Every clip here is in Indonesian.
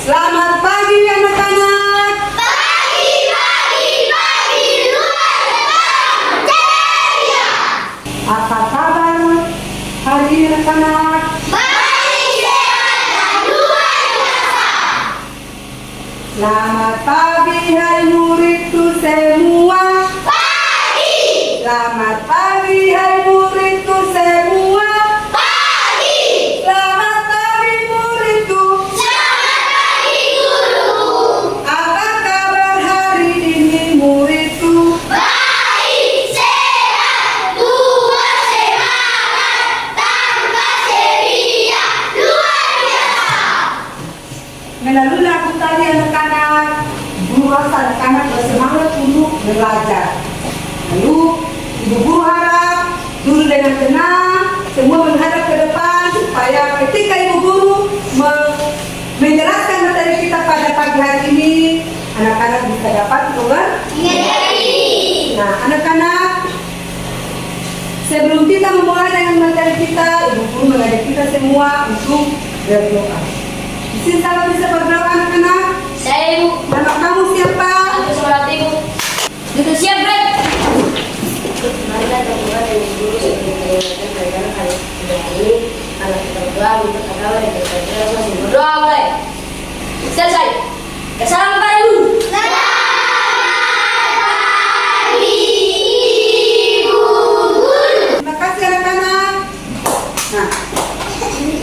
Selamat pagi anak-anak. Pagi, pagi, pagi, luar datang ceria. Apa kabar hari ini anak-anak? Baik, sehat, dan luar biasa. Selamat pagi hai muridku semua. Pagi, Selamat pagi hai muridku semua. pagi. Selamat pagi muridku. Selamat pagi, guruku. Apa kabar hari ini muridku? Baik, sehat, buah semangat, tambah ceria, luar biasa. Melalui lagu tadi anak-anak, guru rasa anak-anak bersemangat untuk belajar. Lalu ibu guru harap duduk dengan tenang, semua menghadap ke depan supaya ketika ibu guru menjelaskan materi kita pada pagi hari ini, anak-anak bisa dapat mengerti. Nah, anak-anak, sebelum kita memulai dengan materi kita, ibu guru mengajak kita semua untuk berdoa. Di sini sahabat bisa berdoa anak-anak. Saya ibu, Nama kamu siapa? aku sekolah ibu. Duduk siap, Brad. Mari kita mulai dari guru sebelum mendengarkan pelajaran hari ini. Kalau kita berdoa, minta katawa dan kita masih berdoa mulai. Selesai. Kesalam pada ibu. Terima kasih anak-anak. Nah,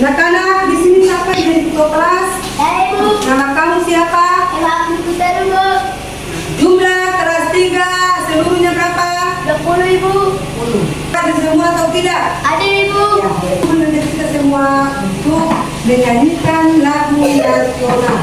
anak-anak di sini siapa yang jadi ketua kelas? Saya ibu. Nama kamu siapa? Emang kita dulu. Jumlah kelas 3 seluruhnya berapa? 20 ibu. 10. Ada semua atau tidak? Ada ibu. Ya, mengajak kita semua untuk menyanyikan lagu nasional.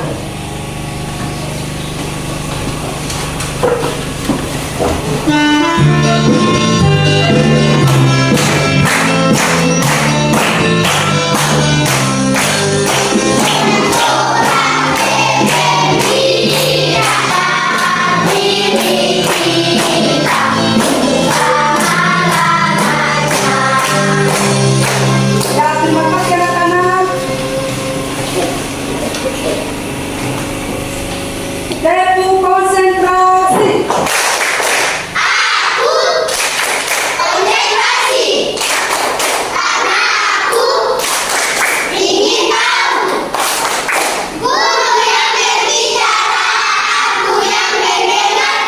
Ya, terima kasih anak-anak. Tepu konsentrasi. Aku konsentrasi. Karena aku ingin tahu. Guru yang berbicara, aku yang mendengarkan.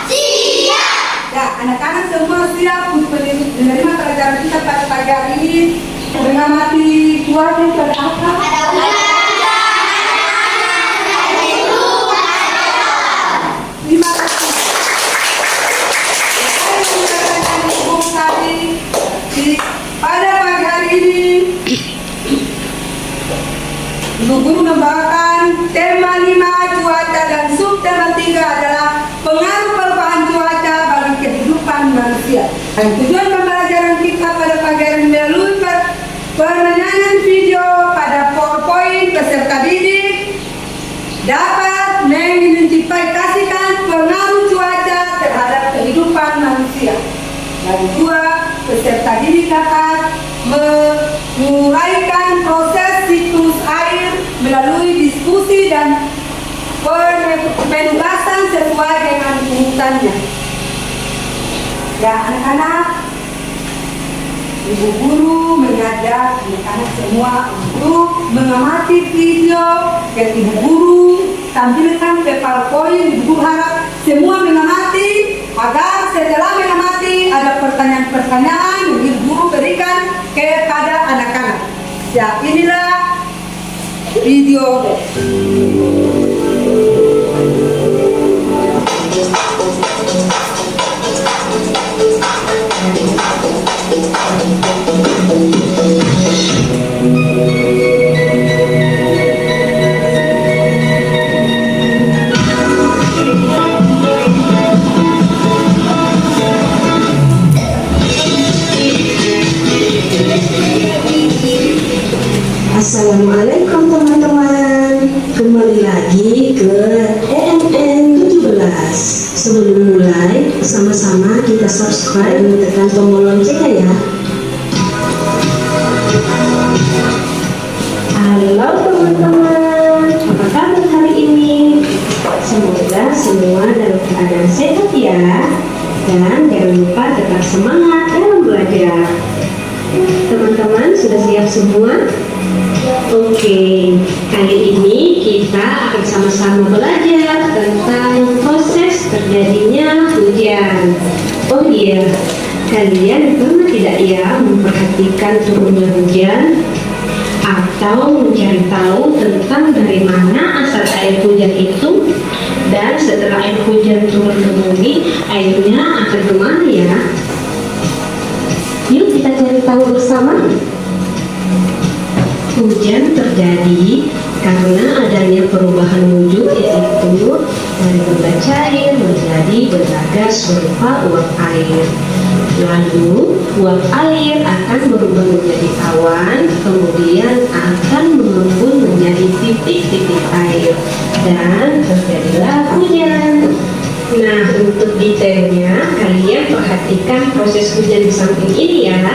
Siap. Ya, anak-anak semua siap untuk menerima pelajaran kita pada pagi hari ini. Mengamati cuaca pada apa? Ada ular. Terima kasih. Saya mengatakan ibu tadi pada pagi hari ini ibu guru membawakan tema 5 cuaca dan subtema 3 adalah pengaruh perubahan cuaca bagi kehidupan manusia. Dan tujuan pembelajaran kita pada pagi hari ini melalui penyanyian video pada PowerPoint peserta didik dapat mengidentifikasikan pengaruh cuaca terhadap kehidupan manusia. Dan dua, peserta didik dapat menguraikan proses siklus air melalui diskusi dan penugasan sesuai dengan urutannya. Ya anak-anak, ibu guru mengajak anak-anak semua untuk mengamati video yang ibu guru tampilkan ke PowerPoint. Ibu guru harap semua mengamati agar setelah mengamati ada pertanyaan-pertanyaan yang ibu guru berikan kepada anak-anak. Ya, inilah video. Assalamualaikum teman-teman. Kembali lagi ke EMN 17. Sebelum mulai, sama-sama kita subscribe dan tekan tombol loncengnya ya. Halo teman-teman, apa kabar hari yang sehat ya. Dan jangan lupa tetap semangat dalam belajar. Teman-teman sudah siap semua? Oke, kali ini kita akan sama-sama belajar tentang proses terjadinya hujan. Oh iya, kalian pernah tidak ya memperhatikan turunnya hujan? Atau mencari tahu tentang dari mana asal air hujan itu? Dan setelah air hujan turun ke bumi, airnya akan kemana ya? Yuk kita cari tahu bersama. Hujan terjadi karena adanya perubahan wujud, yaitu dari benda cair menjadi benda gas berupa uap air. Lalu uap air akan berubah menjadi awan, kemudian akan mengembun menjadi titik-titik air, dan terjadilah hujan. Nah, untuk detailnya kalian perhatikan proses hujan di samping ini ya.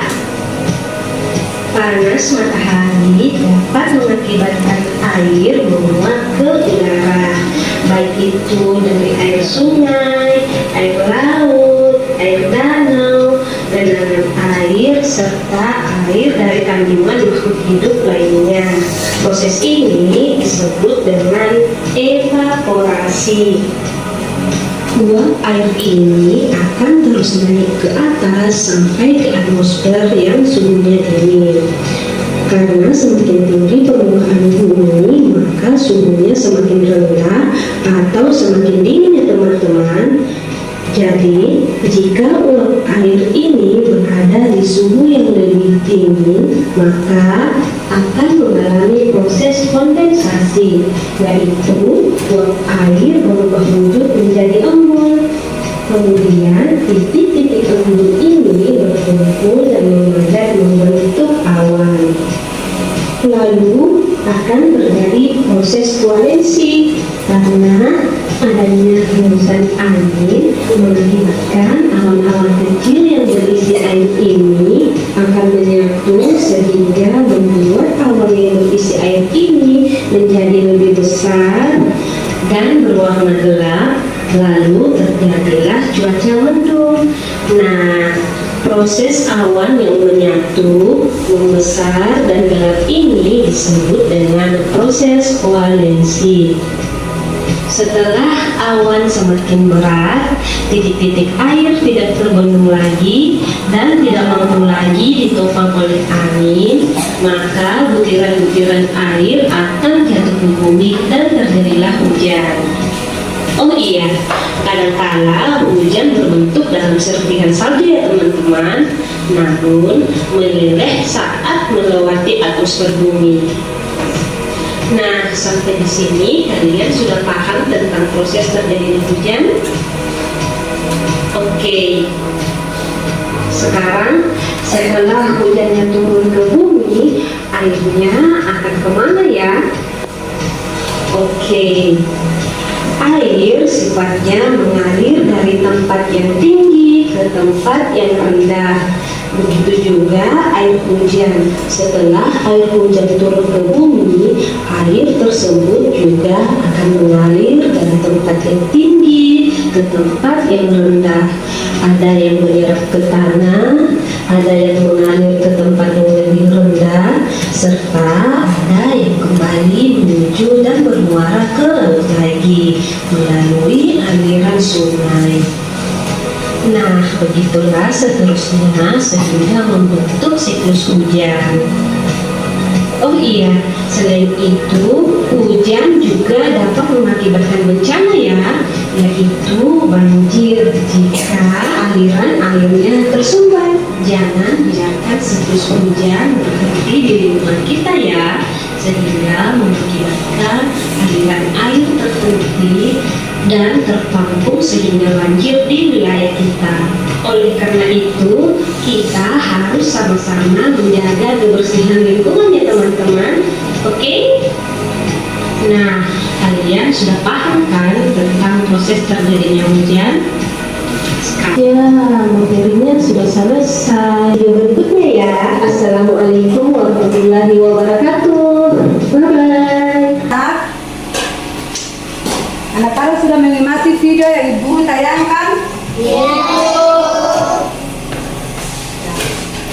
Panas matahari dapat mengakibatkan air menguap ke udara, baik itu dari air sungai, air laut, air danau, genangan air, serta air dari kandungan makhluk hidup lainnya. Proses ini disebut dengan evaporasi. Uap air ini akan terus naik ke atas sampai ke atmosfer yang suhunya dingin. Karena semakin tinggi permukaan bumi, maka suhunya semakin rendah atau semakin dingin ya teman-teman. Jadi, jika uap air ini berada di suhu yang lebih tinggi, maka akan mengalami proses kondensasi, yaitu uap air berubah wujud menjadi embun. Kemudian, titik-titik embun ini berkumpul dan memadat membentuk awan. Lalu akan terjadi proses koalensi karena adanya hembusan angin mengakibatkan awan-awan kecil yang berisi air ini akan menyatu sehingga membuat awan yang berisi air ini menjadi lebih besar dan berwarna gelap, lalu terjadilah cuaca mendung. Nah, proses awan yang menyatu, membesar, dan gelap ini disebut dengan proses koalensi. Setelah awan semakin berat, titik-titik air tidak terbendung lagi dan tidak mampu lagi ditopang oleh angin, maka butiran-butiran air akan jatuh ke bumi dan terjadilah hujan. Oh iya, kadangkala hujan berbentuk dalam serpihan salju ya teman-teman, namun meleleh saat melewati atmosfer bumi. Nah, sampai di sini kalian sudah paham tentang proses terjadinya hujan? Oke. Sekarang setelah hujannya turun ke bumi, airnya akan kemana ya? Oke. Air sifatnya mengalir dari tempat yang tinggi ke tempat yang rendah. Begitu juga air hujan. Setelah air hujan turun ke bumi, air tersebut juga akan mengalir dari tempat yang tinggi ke tempat yang rendah. Ada yang menyerap ke tanah, ada yang mengalir ke tempat yang lebih rendah, serta ada yang kembali menuju dan bermuara ke laut lagi melalui aliran sungai. Nah, begitulah seterusnya sehingga membentuk siklus hujan. Oh iya, selain itu, hujan juga dapat mengakibatkan bencana ya, yaitu banjir jika aliran airnya tersumbat. Jangan biarkan siklus hujan berhenti di lingkungan kita ya, sehingga mengakibatkan aliran air terhenti dan terpampung sehingga banjir di wilayah kita. Oleh karena itu, kita harus sama-sama menjaga kebersihan lingkungan ya teman-teman. Oke? Nah, kalian sudah paham kan tentang proses terjadinya hujan? Ya, materinya sudah selesai. Video berikutnya ya. Assalamualaikum warahmatullahi wabarakatuh. Bye-bye. Anak kalau sudah menikmati video yang Ibu tayangkan?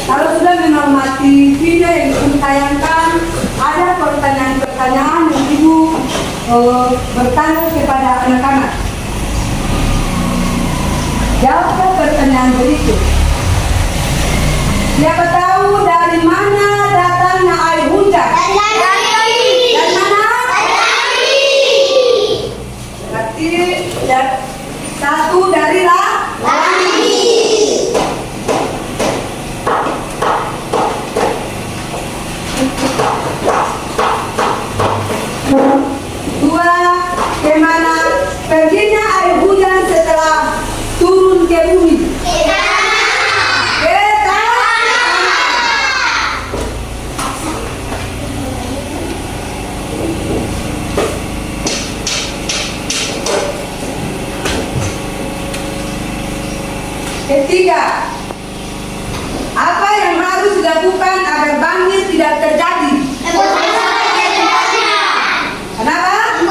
Kalau sudah menghormati video yang Ibu tayangkan, ada pertanyaan-pertanyaan yang Ibu bertanya kepada anak-anak. Jawablah pertanyaan berikut. Siapa tahu dari mana datangnya air hujan? Dari mana? Berarti satu dari langit. Dua, kemana perginya air hujan setelah turun ke bumi? Ketiga, apa yang harus dilakukan agar banjir tidak terjadi? Kenapa?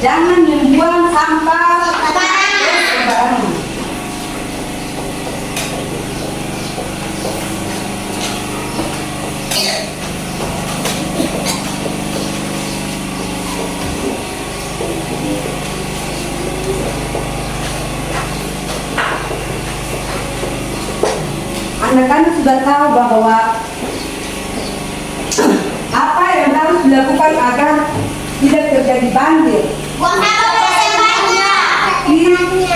Jangan membuang sampah sembarangan. Anak-anak sudah tahu bahwa apa yang harus dilakukan agar tidak terjadi banjir.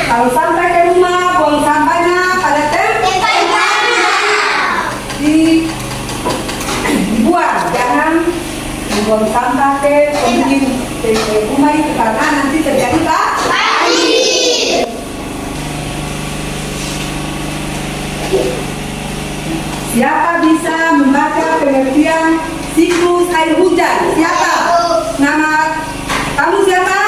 Kalau sampai ke rumah, buang sampahnya pada tempatnya. Dibuang, jangan membuang sampah ke rumah itu karena nanti terjadi banjir. Siapa bisa membaca pengertian siklus air hujan? Siapa? Nama kamu siapa?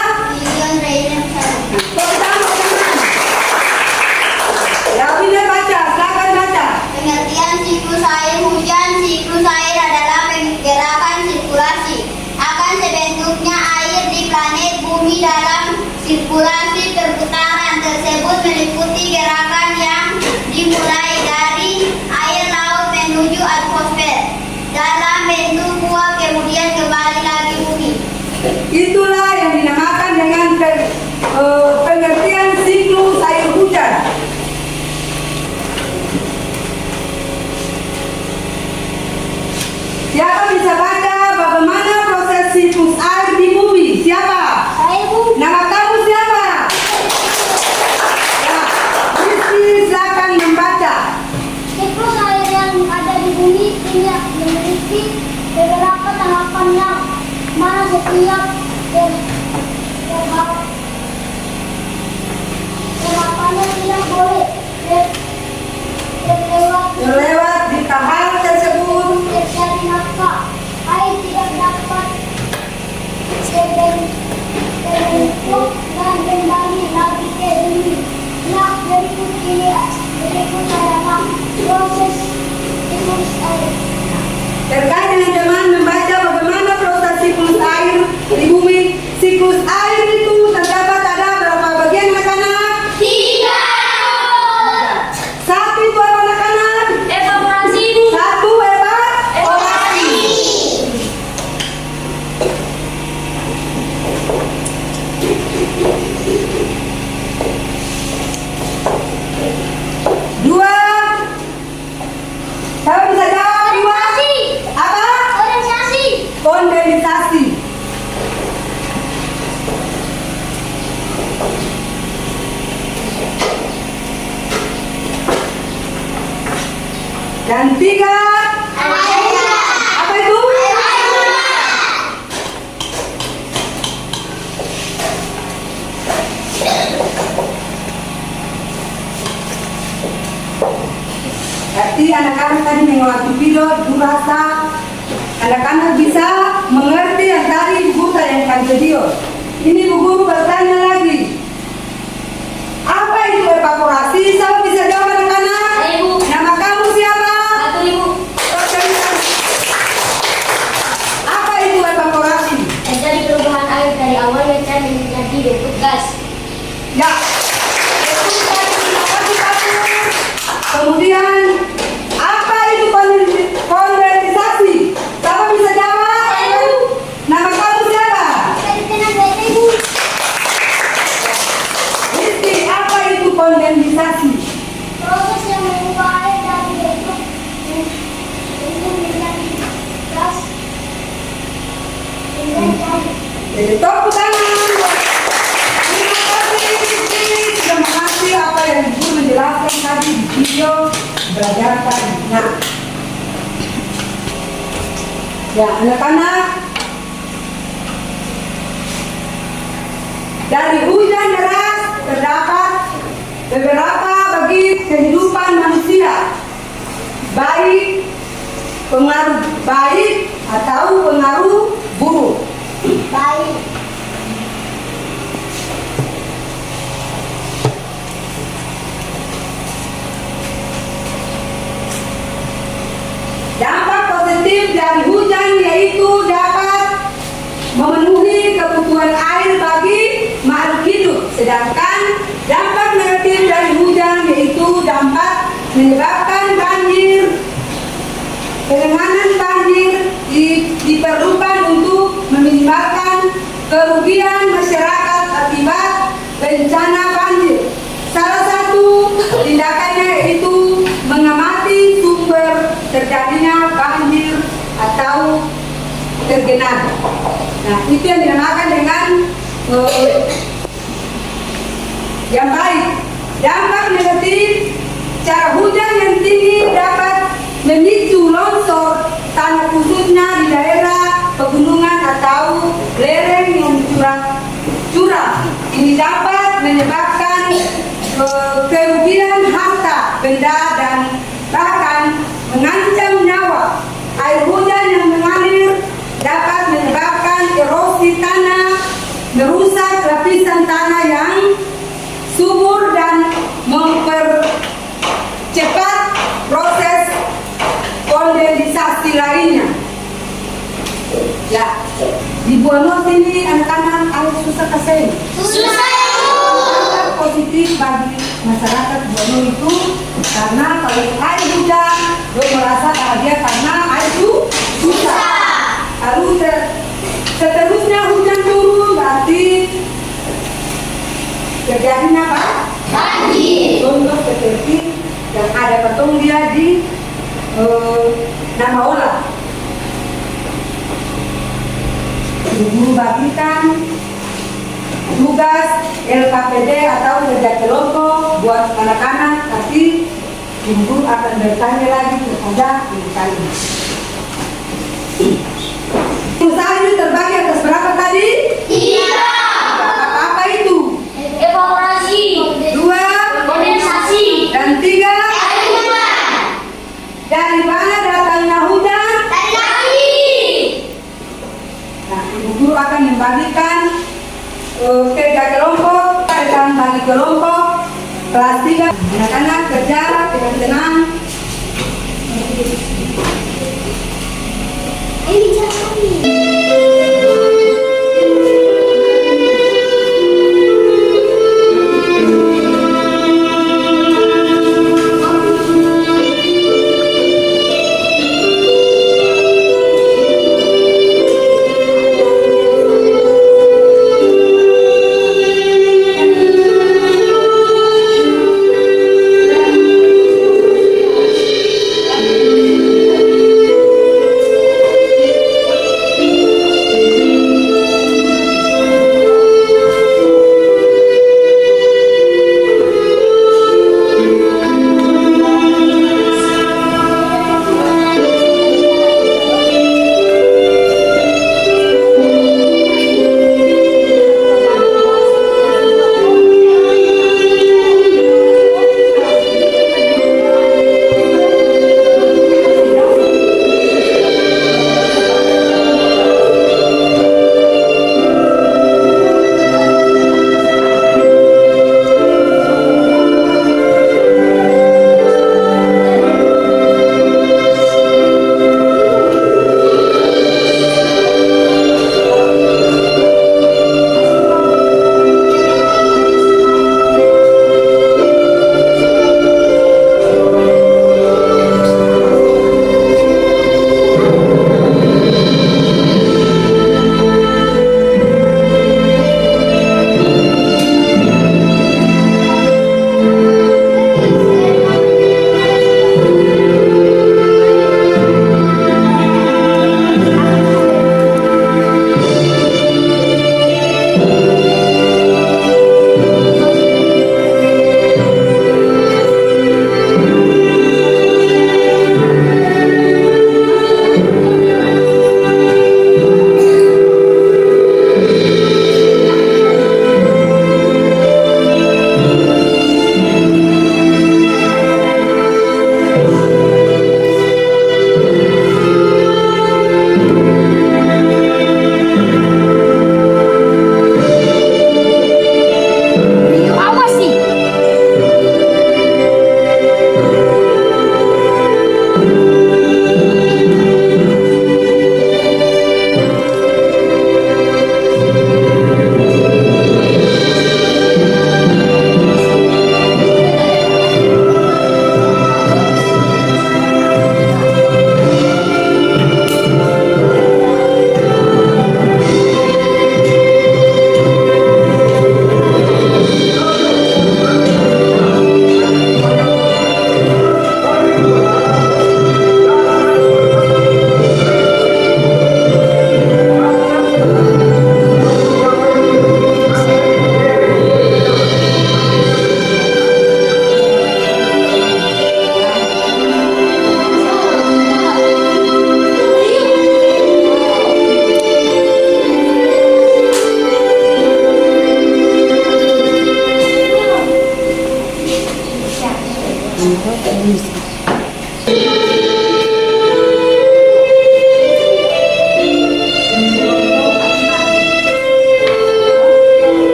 Ya, Winda baca, silakan baca. Pengertian siklus air hujan. Siklus air adalah gerakan sirkulasi. Akan terbentuknya air di planet bumi dalam sirkulasi perputaran tersebut meliputi gerakan yang dimulai dari air laut menuju atmosfer dalam bentuk uap kemudian kembali lagi bumi. Itulah yang dinamakan dengan pengertian siklus air hujan. Siapa bisa baca bagaimana proses siklus air di bumi? Siapa? Nama kamu siapa? Ya, Rizky, silakan membaca. Siklus air yang ada di bumi ini memiliki beberapa tahapan yang mana setiap tahapannya tidak boleh Terlewat di tahap tersebut. terjadi maka air tidak dapat terbentuk dan kembali lagi ke bumi. Nah, berikut adalah proses siklus air. Terkait dengan teman membaca bagaimana proses siklus air di bumi. Siklus air itu terdapat ada berapa bagian anak-anak? 3. Satu itu apa anak-anak? Evaporasi. Satu evaporasi. Dua. Siapa bisa jawab? Dua. Apa? Kondensasi. Dan 3. Apa itu? Berarti anak-anak tadi mengawasi video durasa, anak-anak bisa mengerti yang tadi Ibu tayangkan video. Ini Bu Guru bertanya lagi. Apa itu evaporasi? Siapa bisa jawab anak-anak? Ibu. Nama kamu siapa? 1 Ibu. Apa itu evaporasi? Terjadi perubahan air dari awal yang menjadi Jadi tepuk tangan. Terima kasih sudah mengerti apa yang Ibu menjelaskan tadi di video belajarkan. Nah, ya anak-anak, dari hujan deras terdapat beberapa bagi kehidupan manusia, baik pengaruh baik atau pengaruh buruk. Baik. Dampak positif dari hujan yaitu dapat memenuhi kebutuhan air bagi makhluk hidup. Sedangkan dampak negatif dari hujan yaitu dapat menyebabkan banjir. Penanganan banjir diperlukan untuk meminimalkan kerugian masyarakat akibat bencana banjir. Salah satu tindakannya yaitu mengamati sumber terjadinya banjir atau tergenang. Nah, itu yang dinamakan dengan yang baik. Dampak negatif, cara hujan yang tinggi dapat memicu longsor tanah khususnya di daerah pegunungan atau lereng yang curam. Ini dapat menyebabkan kerugian harta benda dan bahkan mengancam nyawa. Air hujan yang mengalir dapat menyebabkan erosi tanah, merusak lapisan tanah yang subur dan mempercepat proses kondensasi lainnya. Ya, di Buano sini anak-anak air susah kasih. Susah. Dampak positif bagi masyarakat Buano itu karena kalau air hujan, lo merasa bahagia karena air itu susah. Lalu seterusnya hujan turun berarti terjadinya apa? Banjir. Contoh seperti yang ada patung dia di Namaola. Guru bagikan tugas LKPD atau kerja kelompok buat anak-anak, tapi ibu akan bertanya lagi kepada ibu kalian. Usaha ini terbagi atas berapa tadi? 3. Apa itu? Evaluasi, 2 kondensasi, dan 3. Air hujan. Dari mana datangnya hujan? Dari langit. Nah, ibu guru akan membagikan kerja kelompok dan bagi kelompok kelas 3. Anak-anak kerja dengan tenang. Ini jangan.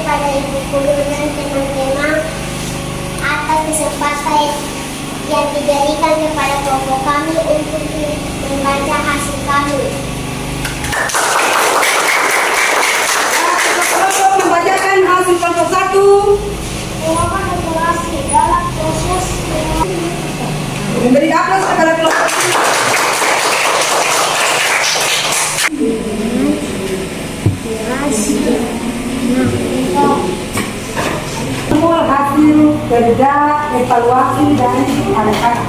kepada Ibu Guru dan teman-teman atas kesempatan yang diberikan kepada kelompok kami untuk membaca hasil kami. Kelompok membacakan hasil kelompok 1. Mengapa regulasi dalam proses Memberi aplaus kepada kelompok 1. Hasil kerja evaluasi dari anak-anak.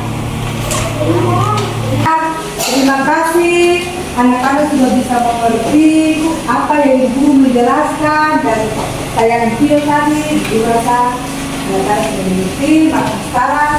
Terima kasih, anak-anak sudah bisa mengerti apa yang ibu menjelaskan dan tayangan video tadi dirasa anak-anak mengerti. Maka sekarang